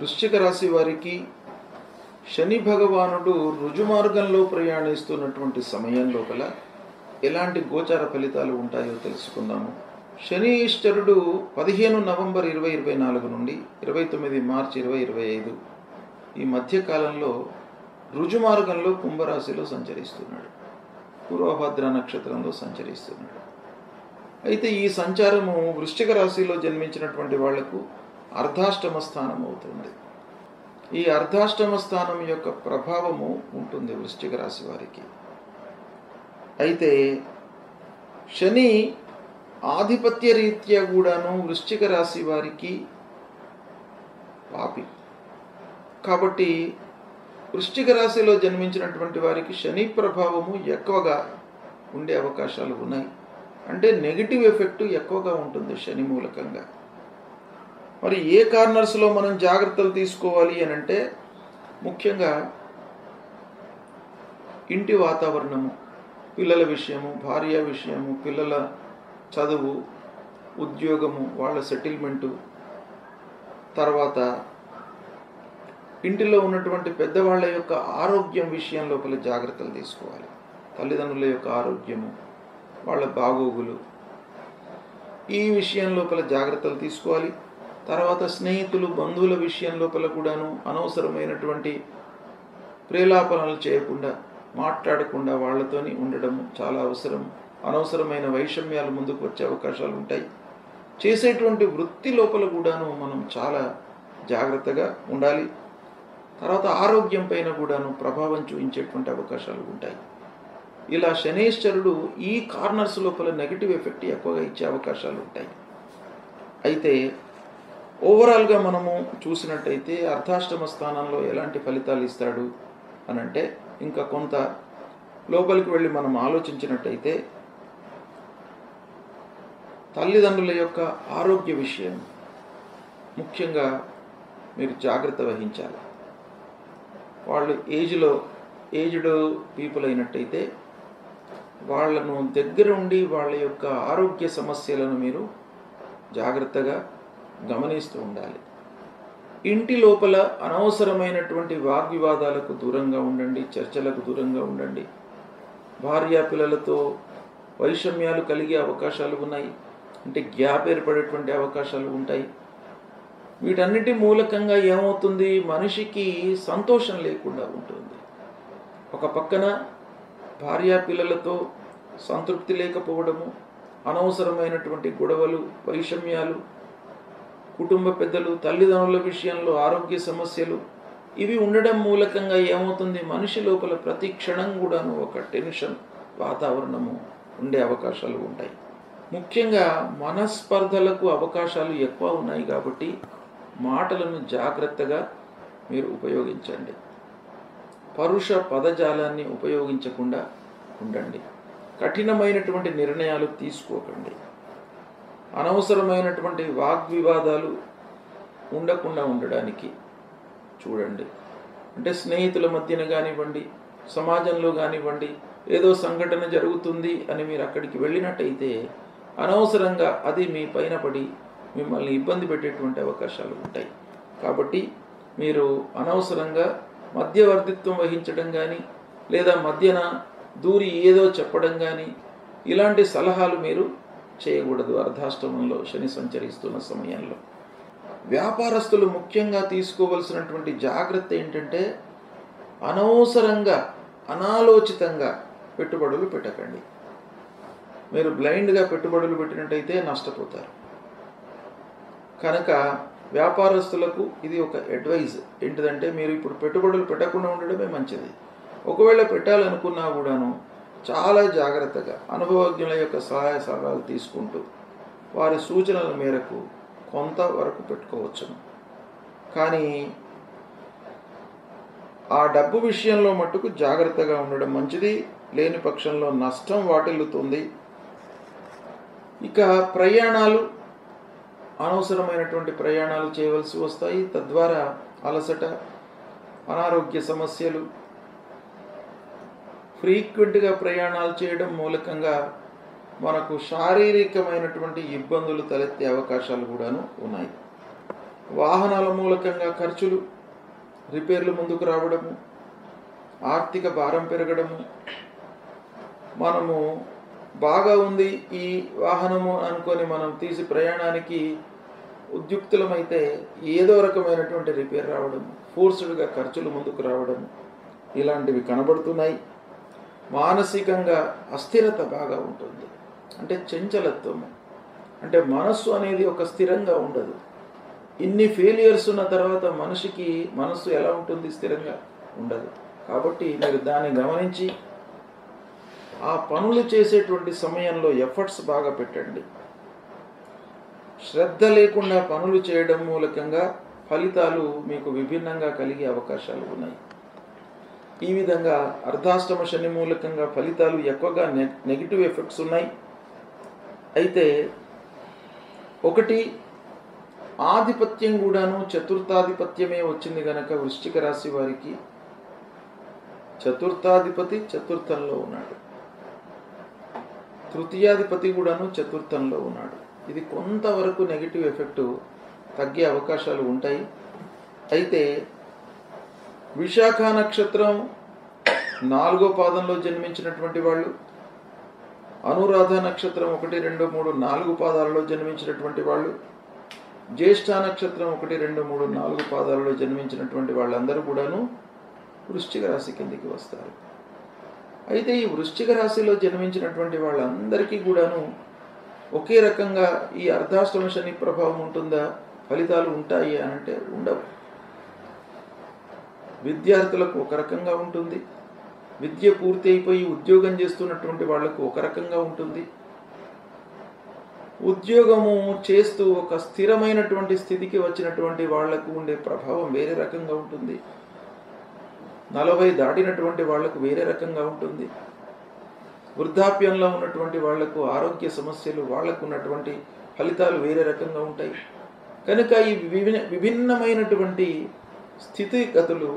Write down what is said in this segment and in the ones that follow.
వృశ్చిక రాశి వారికి శని భగవానుడు రుజుమార్గంలో ప్రయాణిస్తున్నటువంటి సమయం లోపల ఎలాంటి గోచార ఫలితాలు ఉంటాయో తెలుసుకుందాము. శని ఈశ్వరుడు 15 నవంబర్ 2024 నుండి 29 మార్చి 2025 ఈ మధ్యకాలంలో రుజుమార్గంలో కుంభరాశిలో సంచరిస్తున్నాడు. పూర్వభద్ర నక్షత్రంలో సంచరిస్తున్నాడు. అయితే ఈ సంచారము వృశ్చిక రాశిలో జన్మించినటువంటి వాళ్లకు అర్ధాష్టమ స్థానం అవుతుంది. ఈ అర్ధాష్టమ స్థానం యొక్క ప్రభావము ఉంటుంది వృశ్చిక రాశి వారికి. అయితే శని ఆధిపత్య రీత్యా కూడాను వృశ్చిక రాశి వారికి పాపి. కాబట్టి వృశ్చిక రాశిలో జన్మించినటువంటి వారికి శని ప్రభావము ఎక్కువగా ఉండే అవకాశాలు ఉన్నాయి. అంటే నెగిటివ్ ఎఫెక్ట్ ఎక్కువగా ఉంటుంది శని మూలకంగా. మరి ఏ కార్నర్స్లో మనం జాగ్రత్తలు తీసుకోవాలి అని అంటే ముఖ్యంగా ఇంటి వాతావరణము, పిల్లల విషయము, భార్య విషయము, పిల్లల చదువు, ఉద్యోగము, వాళ్ళ సెటిల్మెంటు, తర్వాత ఇంటిలో ఉన్నటువంటి పెద్దవాళ్ళ యొక్క ఆరోగ్యం విషయం లోపల జాగ్రత్తలు తీసుకోవాలి. తల్లిదండ్రుల యొక్క ఆరోగ్యము, వాళ్ళ బాగోగులు, ఈ విషయం లోపల జాగ్రత్తలు తీసుకోవాలి. తర్వాత స్నేహితులు, బంధువుల విషయం లోపల కూడాను అనవసరమైనటువంటి ప్రేలాపనలు చేయకుండా, మాట్లాడకుండా వాళ్ళతోని ఉండడం చాలా అవసరం. అనవసరమైన వైషమ్యాలు ముందుకు వచ్చే అవకాశాలు ఉంటాయి. చేసేటువంటి వృత్తి లోపల కూడాను మనం చాలా జాగ్రత్తగా ఉండాలి. తర్వాత ఆరోగ్యం పైన కూడాను ప్రభావం చూపించేటువంటి అవకాశాలు ఉంటాయి. ఇలా శనేశ్వరుడు ఈ కార్నర్స్ లోపల నెగిటివ్ ఎఫెక్ట్ ఎక్కువగా ఇచ్చే అవకాశాలు ఉంటాయి. అయితే ఓవరాల్గా మనము చూసినట్టయితే అర్ధాష్టమ స్థానంలో ఎలాంటి ఫలితాలు ఇస్తాడు అనంటే ఇంకా కొంత లోపలికి వెళ్ళి మనం ఆలోచించినట్టయితే తల్లిదండ్రుల యొక్క ఆరోగ్య విషయం ముఖ్యంగా మీరు జాగ్రత్త వహించాలి. వాళ్ళు ఏజ్డ్ పీపుల్ అయినట్టయితే వాళ్ళను దగ్గరుండి వాళ్ళ యొక్క ఆరోగ్య సమస్యలను మీరు జాగ్రత్తగా గమనిస్తూ ఉండాలి. ఇంటి లోపల అనవసరమైనటువంటి వాగ్వివాదాలకు దూరంగా ఉండండి, చర్చలకు దూరంగా ఉండండి. భార్య పిల్లలతో వైషమ్యాలు కలిగే అవకాశాలు ఉన్నాయి. అంటే గ్యాప్ ఏర్పడేటువంటి అవకాశాలు ఉంటాయి. వీటన్నిటి మూలకంగా ఏమవుతుంది, మనిషికి సంతోషం లేకుండా ఉంటుంది. ఒక పక్కన భార్య పిల్లలతో సంతృప్తి లేకపోవడము, అనవసరమైనటువంటి గొడవలు, వైషమ్యాలు, కుటుంబ పెద్దలు, తల్లిదండ్రుల విషయంలో ఆరోగ్య సమస్యలు, ఇవి ఉండడం మూలకంగా ఏమవుతుంది, మనిషి లోపల ప్రతి క్షణం కూడాను ఒక టెన్షన్ వాతావరణము ఉండే అవకాశాలు ఉంటాయి. ముఖ్యంగా మనస్పర్ధలకు అవకాశాలు ఎక్కువ ఉన్నాయి. కాబట్టి మాటలను జాగ్రత్తగా మీరు ఉపయోగించండి. పరుష పదజాలాన్ని ఉపయోగించకుండా ఉండండి. కఠినమైనటువంటి నిర్ణయాలు తీసుకోకండి. అనవసరమైనటువంటి వాగ్వివాదాలు ఉండకుండా ఉండడానికి చూడండి. అంటే స్నేహితుల మధ్యన కానివ్వండి, సమాజంలో కానివ్వండి, ఏదో సంఘటన జరుగుతుంది అని మీరు అక్కడికి వెళ్ళినట్టయితే అనవసరంగా అది మీ పైన పడి మిమ్మల్ని ఇబ్బంది పెట్టేటువంటి అవకాశాలు ఉంటాయి. కాబట్టి మీరు అనవసరంగా మధ్యవర్తిత్వం వహించడం కానీ, లేదా మధ్యన దూరి ఏదో చెప్పడం కానీ, ఇలాంటి సలహాలు మీరు చేయకూడదు అర్ధాష్టమంలో శని సంచరిస్తున్న సమయంలో. వ్యాపారస్తులు ముఖ్యంగా తీసుకోవలసినటువంటి జాగ్రత్త ఏంటంటే అనవసరంగా, అనాలోచితంగా పెట్టుబడులు పెట్టకండి. మీరు బ్లైండ్గా పెట్టుబడులు పెట్టినట్టయితే నష్టపోతారు. కనుక వ్యాపారస్తులకు ఇది ఒక అడ్వైజ్ ఏంటిదంటే మీరు ఇప్పుడు పెట్టుబడులు పెట్టకుండా ఉండడమే మంచిది. ఒకవేళ పెట్టాలనుకున్నా కూడాను చాలా జాగ్రత్తగా అనుభవజ్ఞుల యొక్క సహాయ సలహాలు తీసుకుంటూ వారి సూచనల మేరకు కొంతవరకు పెట్టుకోవచ్చును. కానీ ఆ డబ్బు విషయంలో మట్టుకు జాగ్రత్తగా ఉండడం మంచిది. లేని పక్షంలో నష్టం వాటిల్లుతుంది. ఇక ప్రయాణాలు, అనవసరమైనటువంటి ప్రయాణాలు చేయవలసి వస్తాయి. తద్వారా అలసట, అనారోగ్య సమస్యలు, ఫ్రీక్వెంట్గా ప్రయాణాలు చేయడం మూలకంగా మనకు శారీరకమైనటువంటి ఇబ్బందులు తలెత్తే అవకాశాలు కూడాను ఉన్నాయి. వాహనాల మూలకంగా ఖర్చులు, రిపేర్లు ముందుకు రావడము, ఆర్థిక భారం పెరగడము, మనము బాగా ఉంది ఈ వాహనము అనుకొని మనం తీసి ప్రయాణానికి ఉద్యుక్తులమైతే ఏదో రకమైనటువంటి రిపేర్ రావడం, ఫోర్స్డ్గా ఖర్చులు ముందుకు రావడం, ఇలాంటివి కనబడుతున్నాయి. మానసికంగా అస్థిరత బాగా ఉంటుంది, అంటే చంచలత్వము, అంటే మనస్సు అనేది ఒక స్థిరంగా ఉండదు. ఇన్ని ఫెయిలియర్స్ ఉన్న తర్వాత మనస్సు ఎలా ఉంటుంది? స్థిరంగా ఉండదు. కాబట్టి మీరు దాన్ని గమనించి ఆ పనులు చేసేటువంటి సమయంలో ఎఫర్ట్స్ బాగా పెట్టండి. శ్రద్ధ లేకుండా పనులు చేయడం మూలకంగా ఫలితాలు మీకు విభిన్నంగా కలిగే అవకాశాలు ఉన్నాయి. ఈ విధంగా అర్ధాష్టమ శని మూలకంగా ఫలితాలు ఎక్కువగా నెగిటివ్ ఎఫెక్ట్స్ ఉన్నాయి. అయితే ఒకటి, ఆధిపత్యం కూడాను చతుర్థాధిపత్యమే వచ్చింది గనక వృశ్చిక రాశి వారికి చతుర్థాధిపతి చతుర్థంలో ఉన్నాడు, తృతీయాధిపతి కూడాను చతుర్థంలో ఉన్నాడు. ఇది కొంతవరకు నెగిటివ్ ఎఫెక్ట్ తగ్గే అవకాశాలు ఉంటాయి. అయితే విశాఖ నక్షత్రం 4వ పాదంలో జన్మించినటువంటి వాళ్ళు, అనురాధ నక్షత్రం 1, 2, 3, 4 పాదాలలో జన్మించినటువంటి వాళ్ళు, జ్యేష్ఠ నక్షత్రం 1, 2, 3, 4 పాదాలలో జన్మించినటువంటి వాళ్ళందరూ కూడాను వృశ్చిక రాశి కిందికి వస్తారు. అయితే ఈ వృశ్చిక రాశిలో జన్మించినటువంటి వాళ్ళందరికీ కూడాను ఒకే రకంగా ఈ అర్ధాష్టమ శని ప్రభావం ఉంటుందా, ఫలితాలు ఉంటాయి అని అంటే ఉండవు. విద్యార్థులకు ఒక రకంగా ఉంటుంది, విద్య పూర్తి అయిపోయి ఉద్యోగం చేస్తున్నటువంటి వాళ్లకు ఒక రకంగా ఉంటుంది, ఉద్యోగము చేస్తూ ఒక స్థిరమైనటువంటి స్థితికి వచ్చినటువంటి వాళ్లకు ఉండే ప్రభావం వేరే రకంగా ఉంటుంది, 40 దాటినటువంటి వాళ్లకు వేరే రకంగా ఉంటుంది, వృద్ధాప్యంలో ఉన్నటువంటి వాళ్లకు ఆరోగ్య సమస్యలు, వాళ్లకు ఉన్నటువంటి ఫలితాలు వేరే రకంగా ఉంటాయి. కనుక ఈ విభిన్నమైనటువంటి స్థితిగతులు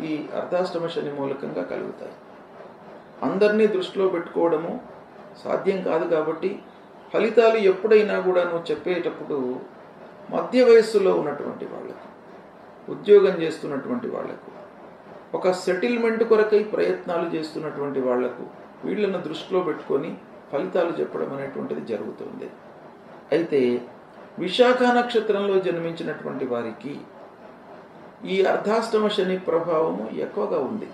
ఈ అర్ధాష్టమ శని మూలకంగా కలుగుతాయి. అందరినీ దృష్టిలో పెట్టుకోవడము సాధ్యం కాదు. కాబట్టి ఫలితాలు ఎప్పుడైనా కూడా నువ్వు చెప్పేటప్పుడు మధ్య వయస్సులో ఉన్నటువంటి వాళ్లకు, ఉద్యోగం చేస్తున్నటువంటి వాళ్లకు, ఒక సెటిల్మెంట్ కొరకై ప్రయత్నాలు చేస్తున్నటువంటి వాళ్లకు, వీళ్ళను దృష్టిలో పెట్టుకొని ఫలితాలు చెప్పడం అనేటువంటిది జరుగుతుంది. అయితే విశాఖ నక్షత్రంలో జన్మించినటువంటి వారికి ఈ అర్ధాష్టమ శని ప్రభావము ఎక్కువగా ఉంది.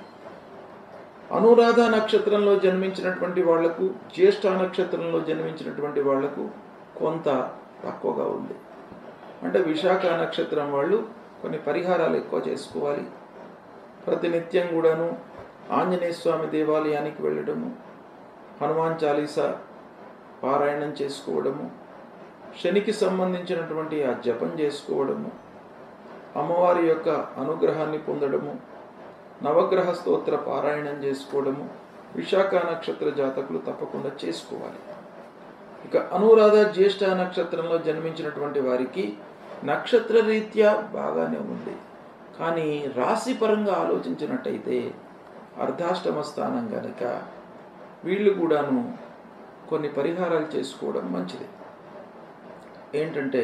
అనురాధ నక్షత్రంలో జన్మించినటువంటి వాళ్లకు, జ్యేష్ఠ నక్షత్రంలో జన్మించినటువంటి వాళ్లకు కొంత తక్కువగా ఉంది. అంటే విశాఖ నక్షత్రం వాళ్ళు కొన్ని పరిహారాలు ఎక్కువ చేసుకోవాలి. ప్రతినిత్యం కూడాను ఆంజనేయ స్వామి దేవాలయానికి వెళ్ళడము, హనుమాన్ చాలీసా పారాయణం చేసుకోవడము, శనికి సంబంధించినటువంటి ఆ జపం చేసుకోవడము, అమ్మవారి యొక్క అనుగ్రహాన్ని పొందడము, నవగ్రహ స్తోత్ర పారాయణం చేసుకోవడము విశాఖ నక్షత్ర జాతకులు తప్పకుండా చేసుకోవాలి. ఇక అనురాధ జ్యేష్ఠ నక్షత్రంలో జన్మించినటువంటి వారికి నక్షత్ర రీత్యా బాగానే ఉంది. కానీ రాశి పరంగా ఆలోచించినట్టయితే అర్ధాష్టమ స్థానం కనుక వీళ్ళు కూడాను కొన్ని పరిహారాలు చేసుకోవడం మంచిది. ఏంటంటే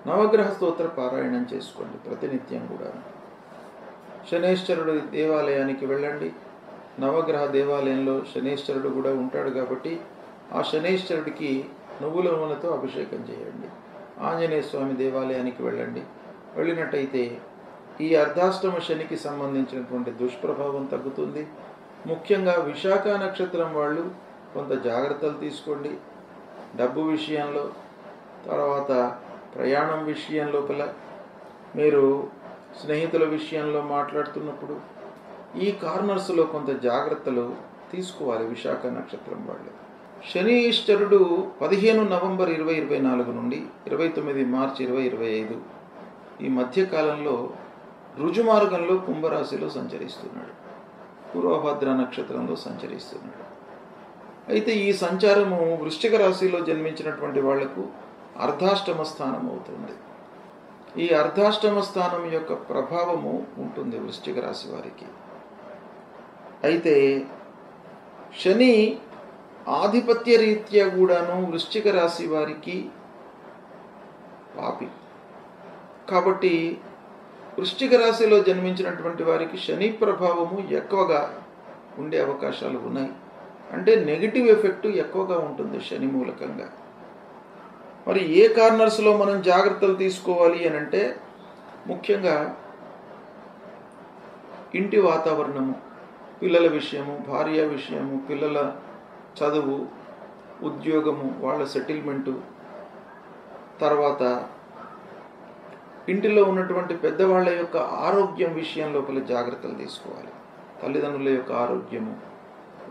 నవగ్రహ స్తోత్ర పారాయణం చేసుకోండి ప్రతినిత్యం కూడా. శనేశ్వరుడు దేవాలయానికి వెళ్ళండి. నవగ్రహ దేవాలయంలో శనేశ్వరుడు కూడా ఉంటాడు కాబట్టి ఆ శనేశ్వరుడికి నువ్వుల నూనెతో అభిషేకం చేయండి. ఆంజనేయ స్వామి దేవాలయానికి వెళ్ళండి. వెళ్ళినట్టయితే ఈ అర్ధాష్టమ శనికి సంబంధించినటువంటి దుష్ప్రభావం తగ్గుతుంది. ముఖ్యంగా విశాఖ నక్షత్రం వాళ్ళు కొంత జాగ్రత్తలు తీసుకోండి. డబ్బు విషయంలో, తర్వాత ప్రయాణం విషయం లోపల, మీరు స్నేహితుల విషయంలో మాట్లాడుతున్నప్పుడు ఈ కార్నర్స్లో కొంత జాగ్రత్తలు తీసుకోవాలి విశాఖ నక్షత్రం వాళ్ళు. శని ఈశ్వరుడు 15 నవంబర్ 2024 నుండి 29 మార్చి 2025 ఈ మధ్యకాలంలో రుజుమార్గంలో కుంభరాశిలో సంచరిస్తున్నాడు, పూర్వభద్ర నక్షత్రంలో సంచరిస్తున్నాడు. అయితే ఈ సంచారము వృశ్చిక రాశిలో జన్మించినటువంటి వాళ్లకు అర్ధాష్టమ స్థానం అవుతుంది. ఈ అర్ధాష్టమ స్థానం యొక్క ప్రభావము ఉంటుంది వృశ్చిక రాశి వారికి. అయితే శని ఆధిపత్య రీత్యా కూడాను వృశ్చిక రాశి వారికి పాపి. కాబట్టి వృశ్చిక రాశిలో జన్మించినటువంటి వారికి శని ప్రభావము ఎక్కువగా ఉండే అవకాశాలు ఉన్నాయి. అంటే నెగిటివ్ ఎఫెక్ట్ ఎక్కువగా ఉంటుంది శని మూలకంగా. మరి ఏ కార్నర్స్లో మనం జాగ్రత్తలు తీసుకోవాలి అని అంటే ముఖ్యంగా ఇంటి వాతావరణము, పిల్లల విషయము, భార్య విషయము, పిల్లల చదువు, ఉద్యోగము, వాళ్ళ సెటిల్మెంటు, తర్వాత ఇంటిలో ఉన్నటువంటి పెద్దవాళ్ళ యొక్క ఆరోగ్యం విషయం లోపల జాగ్రత్తలు తీసుకోవాలి. తల్లిదండ్రుల యొక్క ఆరోగ్యము,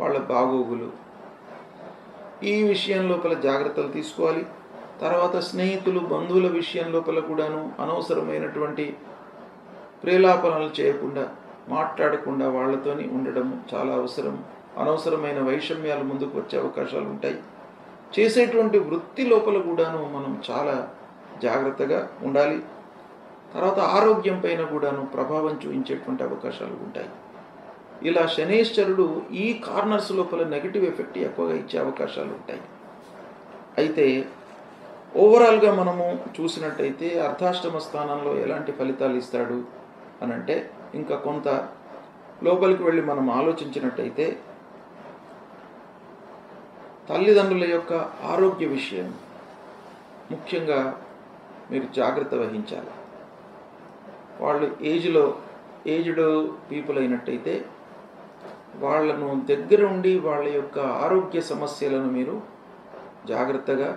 వాళ్ళ బాగోగులు, ఈ విషయం లోపల జాగ్రత్తలు తీసుకోవాలి. తర్వాత స్నేహితులు, బంధువుల విషయం లోపల కూడాను అనవసరమైనటువంటి ప్రేలాపనలు చేయకుండా, మాట్లాడకుండా వాళ్ళతోని ఉండడం చాలా అవసరం. అనవసరమైన వైషమ్యాలు ముందుకు వచ్చే అవకాశాలు ఉంటాయి. చేసేటువంటి వృత్తి లోపల కూడాను మనం చాలా జాగ్రత్తగా ఉండాలి. తర్వాత ఆరోగ్యం పైన కూడాను ప్రభావం చూపించేటువంటి అవకాశాలు ఉంటాయి. ఇలా శనేశ్వరుడు ఈ కార్నర్స్ లోపల నెగిటివ్ ఎఫెక్ట్ ఎక్కువగా ఇచ్చే అవకాశాలు ఉంటాయి. అయితే ఓవరాల్గా మనము చూసినట్టయితే అర్ధాష్టమ స్థానంలో ఎలాంటి ఫలితాలు ఇస్తాడు అనంటే ఇంకా కొంత లోపలికి వెళ్ళి మనం ఆలోచించినట్టయితే తల్లిదండ్రుల యొక్క ఆరోగ్య విషయం ముఖ్యంగా మీరు జాగ్రత్త వహించాలి. వాళ్ళు ఏజ్డ్ పీపుల్ అయినట్టయితే వాళ్ళను దగ్గర ఉండి వాళ్ళ యొక్క ఆరోగ్య సమస్యలను మీరు జాగ్రత్తగా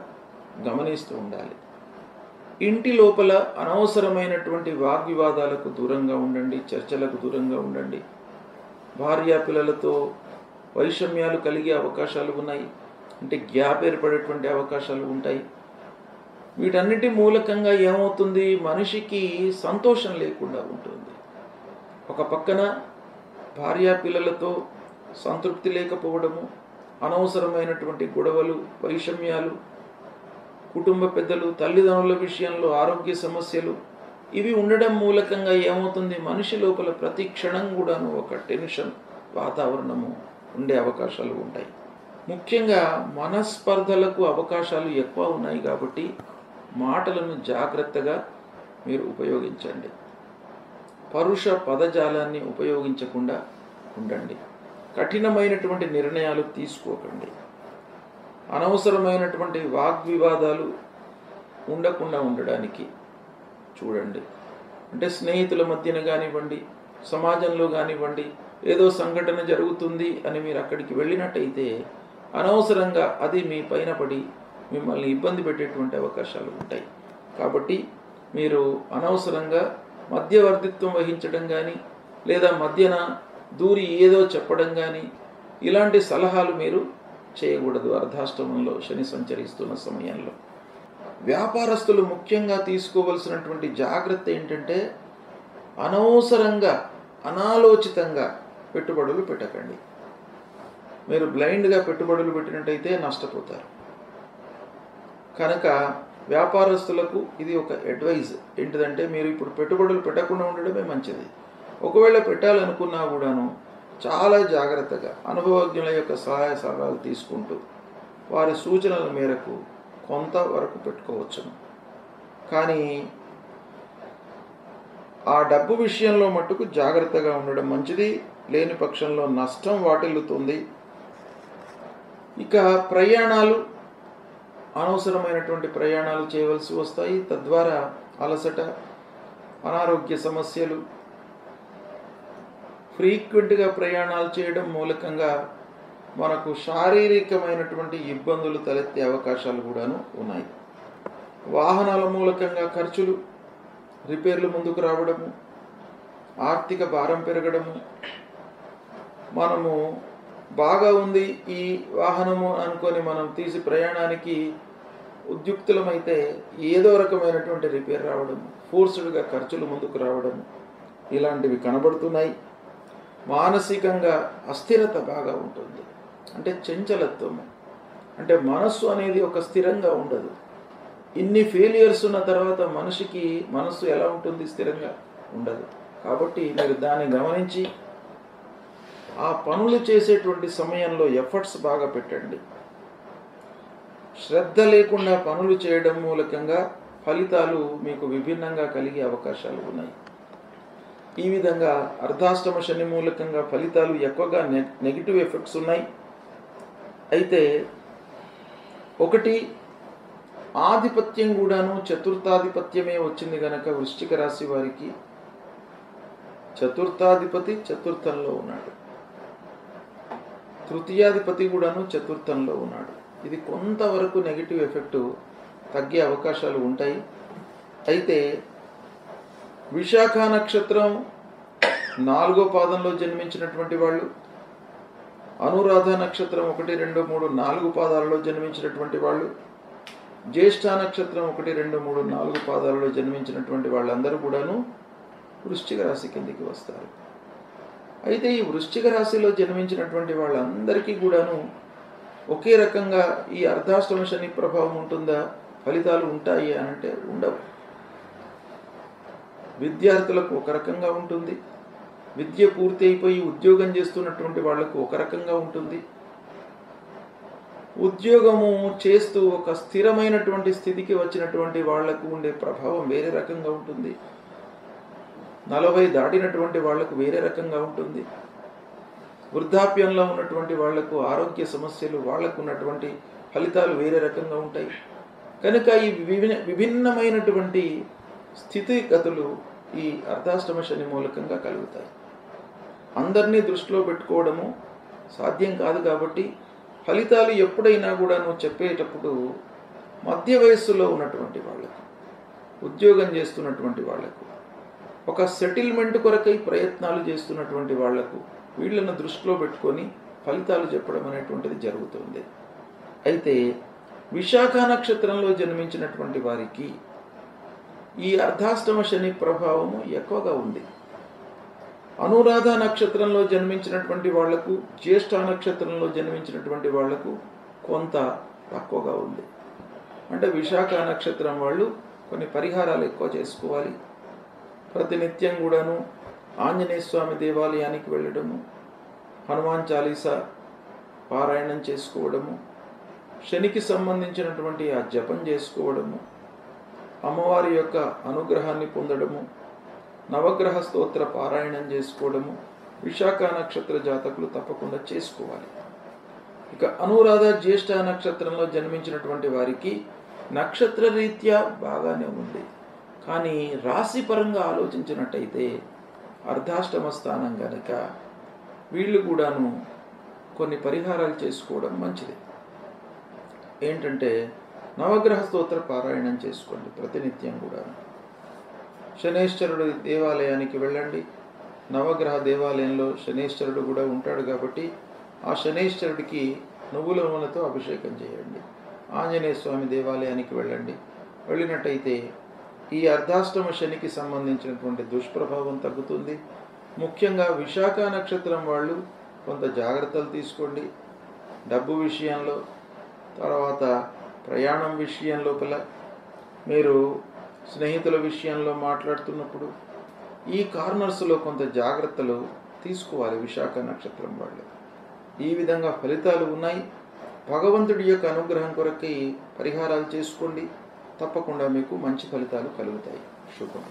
గమనిస్తూ ఉండాలి. ఇంటి లోపల అనవసరమైనటువంటి వాగ్వివాదాలకు దూరంగా ఉండండి, చర్చలకు దూరంగా ఉండండి. భార్యా పిల్లలతో వైషమ్యాలు కలిగే అవకాశాలు ఉన్నాయి, అంటే గ్యాప్ ఏర్పడేటువంటి అవకాశాలు ఉంటాయి. వీటన్నిటి మూలకంగా ఏమవుతుంది, మనిషికి సంతోషం లేకుండా ఉంటుంది. ఒక పక్కన భార్యా పిల్లలతో సంతృప్తి లేకపోవడము, అనవసరమైనటువంటి గొడవలు, వైషమ్యాలు, కుటుంబ పెద్దలు, తల్లిదండ్రుల విషయంలో ఆరోగ్య సమస్యలు, ఇవి ఉండడం మూలకంగా ఏమవుతుంది, మనిషి లోపల ప్రతి క్షణం కూడాను ఒక టెన్షన్ వాతావరణము ఉండే అవకాశాలు ఉంటాయి. ముఖ్యంగా మనస్పర్ధలకు అవకాశాలు ఎక్కువ ఉన్నాయి కాబట్టి మాటలను జాగ్రత్తగా మీరు ఉపయోగించండి. పరుష పదజాలాన్ని ఉపయోగించకుండా ఉండండి. కఠినమైనటువంటి నిర్ణయాలు తీసుకోకండి. అనవసరమైనటువంటి వాగ్వివాదాలు ఉండకుండా ఉండడానికి చూడండి. అంటే స్నేహితుల మధ్యన కానివ్వండి, సమాజంలో కానివ్వండి, ఏదో సంఘటన జరుగుతుంది అని మీరు అక్కడికి వెళ్ళినట్టయితే అనవసరంగా అది మీ పైన పడి మిమ్మల్ని ఇబ్బంది పెట్టేటువంటి అవకాశాలు ఉంటాయి. కాబట్టి మీరు అనవసరంగా మధ్యవర్తిత్వం వహించడం కానీ, లేదా మధ్యన దూరి ఏదో చెప్పడం కానీ, ఇలాంటి సలహాలు మీరు చేయకూడదు అర్ధాష్టమంలో శని సంచరిస్తున్న సమయంలో. వ్యాపారస్తులు ముఖ్యంగా తీసుకోవలసినటువంటి జాగ్రత్త ఏంటంటే అనవసరంగా, అనాలోచితంగా పెట్టుబడులు పెట్టకండి. మీరు బ్లైండ్గా పెట్టుబడులు పెట్టినట్టయితే నష్టపోతారు. కనుక వ్యాపారస్తులకు ఇది ఒక అడ్వైజ్ ఏంటిదంటే మీరు ఇప్పుడు పెట్టుబడులు పెట్టకుండా ఉండడమే మంచిది. ఒకవేళ పెట్టాలనుకున్నా కూడాను చాలా జాగ్రత్తగా అనుభవజ్ఞుల యొక్క సహాయ సలహాలు తీసుకుంటూ వారి సూచనల మేరకు కొంతవరకు పెట్టుకోవచ్చును. కానీ ఆ డబ్బు విషయంలో మట్టుకు జాగ్రత్తగా ఉండడం మంచిది. లేని పక్షంలో నష్టం వాటిల్లుతుంది. ఇక ప్రయాణాలు, అనవసరమైనటువంటి ప్రయాణాలు చేయవలసి వస్తాయి. తద్వారా అలసట, అనారోగ్య సమస్యలు, ఫ్రీక్వెంట్గా ప్రయాణాలు చేయడం మూలకంగా మనకు శారీరకమైనటువంటి ఇబ్బందులు తలెత్తే అవకాశాలు కూడాను ఉన్నాయి. వాహనాల మూలకంగా ఖర్చులు, రిపేర్లు ముందుకు రావడము, ఆర్థిక భారం పెరగడము, మనము బాగా ఉంది ఈ వాహనము అనుకొని మనం తీసి ప్రయాణానికి ఉద్యుక్తులమైతే ఏదో రకమైనటువంటి రిపేర్ రావడం, ఫోర్స్డ్గా ఖర్చులు ముందుకు రావడం, ఇలాంటివి కనబడుతున్నాయి. మానసికంగా అస్థిరత బాగా ఉంటుంది. అంటే చంచలత్వము, అంటే మనస్సు అనేది ఒక స్థిరంగా ఉండదు. ఇన్ని ఫెయిలియర్స్ ఉన్న తర్వాత మనస్సు ఎలా ఉంటుంది, స్థిరంగా ఉండదు. కాబట్టి మీరు దాన్ని గమనించి ఆ పనులు చేసేటువంటి సమయంలో ఎఫర్ట్స్ బాగా పెట్టండి. శ్రద్ధ లేకుండా పనులు చేయడం మూలకంగా ఫలితాలు మీకు విభిన్నంగా కలిగే అవకాశాలు ఉన్నాయి. ఈ విధంగా అర్ధాష్టమ శని మూలకంగా ఫలితాలు ఎక్కువగా నెగిటివ్ ఎఫెక్ట్స్ ఉన్నాయి. అయితే ఒకటి ఆధిపత్యం కూడాను చతుర్థాధిపత్యమే వచ్చింది గనక వృశ్చిక రాశి వారికి చతుర్థాధిపతి చతుర్థంలో ఉన్నాడు, తృతీయాధిపతి కూడాను చతుర్థంలో ఉన్నాడు. ఇది కొంతవరకు నెగిటివ్ ఎఫెక్ట్ తగ్గే అవకాశాలు ఉంటాయి. అయితే విశాఖ నక్షత్రం 4వ పాదంలో జన్మించినటువంటి వాళ్ళు, అనురాధ నక్షత్రం 1, 2, 3, 4 పాదాలలో జన్మించినటువంటి వాళ్ళు, జ్యేష్ఠ నక్షత్రం 1, 2, 3, 4 పాదాలలో జన్మించినటువంటి వాళ్ళందరూ కూడాను వృశ్చిక రాశి కిందికి వస్తారు. అయితే ఈ వృశ్చిక రాశిలో జన్మించినటువంటి వాళ్ళందరికీ కూడాను ఒకే రకంగా ఈ అర్ధాష్టమ శని ప్రభావం ఉంటుందా, ఫలితాలు ఉంటాయి అని అంటే ఉండవు. విద్యార్థులకు ఒక రకంగా ఉంటుంది, విద్య పూర్తి అయిపోయి ఉద్యోగం చేస్తున్నటువంటి వాళ్లకు ఒక రకంగా ఉంటుంది, ఉద్యోగము చేస్తూ ఒక స్థిరమైనటువంటి స్థితికి వచ్చినటువంటి వాళ్లకు ఉండే ప్రభావం వేరే రకంగా ఉంటుంది, 40 దాటినటువంటి వాళ్లకు వేరే రకంగా ఉంటుంది, వృద్ధాప్యంలో ఉన్నటువంటి వాళ్లకు ఆరోగ్య సమస్యలు వాళ్లకు ఉన్నటువంటి ఫలితాలు వేరే రకంగా ఉంటాయి. కనుక ఈ విభిన్నమైనటువంటి స్థితిగతులు ఈ అర్ధాష్టమ శని మూలకంగా కలుగుతాయి. అందరినీ దృష్టిలో పెట్టుకోవడము సాధ్యం కాదు. కాబట్టి ఫలితాలు ఎప్పుడైనా కూడా నువ్వు చెప్పేటప్పుడు మధ్య వయస్సులో ఉన్నటువంటి వాళ్లకు, ఉద్యోగం చేస్తున్నటువంటి వాళ్లకు, ఒక సెటిల్మెంట్ కొరకై ప్రయత్నాలు చేస్తున్నటువంటి వాళ్లకు, వీళ్ళను దృష్టిలో పెట్టుకొని ఫలితాలు చెప్పడం అనేటువంటిది జరుగుతుంది. అయితే విశాఖ నక్షత్రంలో జన్మించినటువంటి వారికి ఈ అర్ధాష్టమ శని ప్రభావము ఎక్కువగా ఉంది. అనురాధ నక్షత్రంలో జన్మించినటువంటి వాళ్లకు, జ్యేష్ఠ నక్షత్రంలో జన్మించినటువంటి వాళ్లకు కొంత తక్కువగా ఉంది. అంటే విశాఖ నక్షత్రం వాళ్ళు కొన్ని పరిహారాలు ఎక్కువ చేసుకోవాలి. ప్రతినిత్యం కూడాను ఆంజనేయ స్వామి దేవాలయానికి వెళ్ళడము, హనుమాన్ చాలీసా పారాయణం చేసుకోవడము, శనికి సంబంధించినటువంటి ఆ జపం చేసుకోవడము, అమ్మవారి యొక్క అనుగ్రహాన్ని పొందడము, నవగ్రహ స్తోత్ర పారాయణం చేసుకోవడము విశాఖ నక్షత్ర జాతకులు తప్పకుండా చేసుకోవాలి. ఇక అనురాధ జ్యేష్ఠ నక్షత్రంలో జన్మించినటువంటి వారికి నక్షత్ర రీత్యా బాగానే ఉంది. కానీ రాశి పరంగా ఆలోచించినట్టయితే అర్ధాష్టమ స్థానం గనక వీళ్ళు కూడాను కొన్ని పరిహారాలు చేసుకోవడం మంచిది. ఏంటంటే నవగ్రహ స్తోత్ర పారాయణం చేసుకోండి ప్రతినిత్యం కూడా. శనేశ్వరుడు దేవాలయానికి వెళ్ళండి. నవగ్రహ దేవాలయంలో శనేశ్వరుడు కూడా ఉంటాడు కాబట్టి ఆ శనేశ్వరుడికి నువ్వుల నూనెతో అభిషేకం చేయండి. ఆంజనేయ స్వామి దేవాలయానికి వెళ్ళండి. వెళ్ళినట్టయితే ఈ అర్ధాష్టమ శనికి సంబంధించినటువంటి దుష్ప్రభావం తగ్గుతుంది. ముఖ్యంగా విశాఖ నక్షత్రం వాళ్ళు కొంత జాగ్రత్తలు తీసుకోండి. డబ్బు విషయంలో, తర్వాత ప్రయాణం విషయం లోపల, మీరు స్నేహితుల విషయంలో మాట్లాడుతున్నప్పుడు ఈ కార్నర్స్లో కొంత జాగ్రత్తలు తీసుకోవాలి విశాఖ నక్షత్రం వాళ్ళు. ఈ విధంగా ఫలితాలు ఉన్నాయి. భగవంతుడి యొక్క అనుగ్రహం కొరకై పరిహారాలు చేసుకోండి. తప్పకుండా మీకు మంచి ఫలితాలు కలుగుతాయి. శుభం.